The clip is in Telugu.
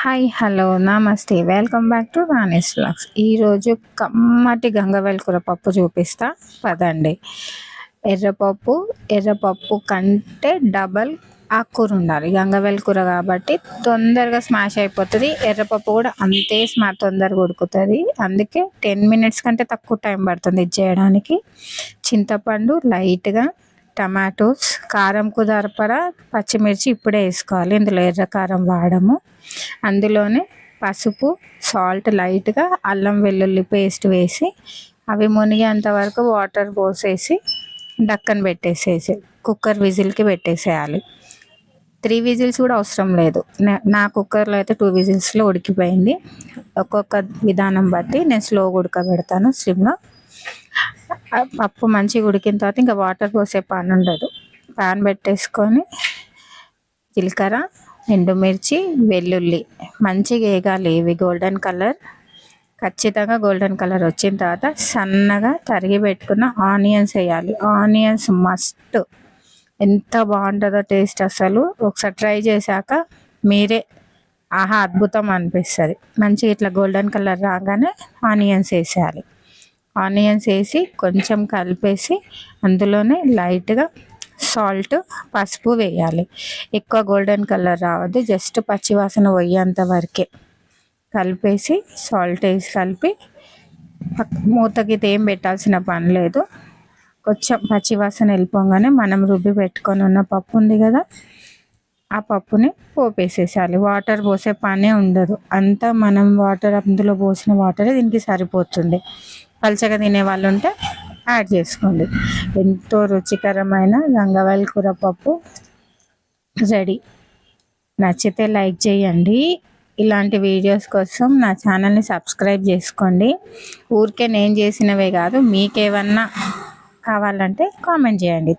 హాయ్ హలో నమస్తే welcome back to Rani's vlogs. ఈరోజు కమ్మటి గంగవాయిల్ కూర పప్పు చూపిస్తా పదండి. ఎర్రపప్పు కంటే డబల్ ఆకుకూర ఉండాలి. గంగవాయిల్ కూర కాబట్టి తొందరగా స్మాష్ అయిపోతుంది. ఎర్రపప్పు కూడా అంతే తొందరగా ఉడుకుతుంది. అందుకే 10 minutes కంటే తక్కువ టైం పడుతుంది ఇది చేయడానికి. చింతపండు లైట్గా, టమాటోస్, కారంకు సరిపడా పచ్చిమిర్చి ఇప్పుడే వేసుకోవాలి. ఇందులో ఎర్ర కారం వాడము. అందులోనే పసుపు, సాల్ట్, లైట్గా అల్లం వెల్లుల్లి పేస్ట్ వేసి అవి మునిగేంత వరకు వాటర్ పోసేసి డక్కన్ పెట్టేసేసి కుక్కర్ విజిల్కి పెట్టేసేయాలి. 3 విజిల్స్ కూడా అవసరం లేదు. నా కుక్కర్లో అయితే 2 విజిల్స్లో ఉడికిపోయింది. ఒక్కొక్క విధానం బట్టి నేను స్లోగా ఉడకబెడతాను స్లిమ్లో. పప్పు మంచిగా ఉడికిన తర్వాత ఇంకా వాటర్ పోసే పని ఉండదు. ప్యాన్ పెట్టేసుకొని జీలకర్ర, ఎండుమిర్చి, వెల్లుల్లి మంచిగా వేగాలి. ఇవి గోల్డెన్ కలర్, ఖచ్చితంగా గోల్డెన్ కలర్ వచ్చిన తర్వాత సన్నగా తరిగి పెట్టుకున్న ఆనియన్స్ వేయాలి. Onions must. ఎంత బాగుంటుందో టేస్ట్, అసలు ఒకసారి ట్రై చేశాక మీరే ఆహా అద్భుతం అనిపిస్తుంది. మంచిగా ఇట్లా గోల్డెన్ కలర్ రాగానే ఆనియన్స్ వేసేయాలి. ఆనియన్స్ వేసి కొంచెం కలిపేసి అందులోనే లైట్గా సాల్ట్, పసుపు వేయాలి. ఎక్కువ గోల్డెన్ కలర్ రావద్దు, జస్ట్ పచ్చివాసన పోయేంత వరకే కలిపేసి సాల్ట్ వేసి కలిపి మూతకి ఏం పెట్టాల్సిన పని లేదు. కొంచెం పచ్చివాసన వెళ్ళిపోగానే మనం రుబ్బి పెట్టుకొని ఉన్న పప్పు ఉంది కదా, ఆ పప్పుని పోపేసేసాలి. వాటర్ పోసే పనే ఉండదు. అంతా మనం అందులో పోసిన వాటరే దీనికి సరిపోతుంది. పల్చగా తినే వాళ్ళు ఉంటే యాడ్ చేసుకోండి. ఎంతో రుచికరమైన గంగవాయిల్ కూర పప్పు రెడీ. నచ్చితే లైక్ చేయండి. ఇలాంటి వీడియోస్ కోసం నా ఛానల్ని సబ్స్క్రైబ్ చేసుకోండి. ఊరికే నేను చేసినవే కాదు, మీకేమన్నా కావాలంటే కామెంట్ చేయండి.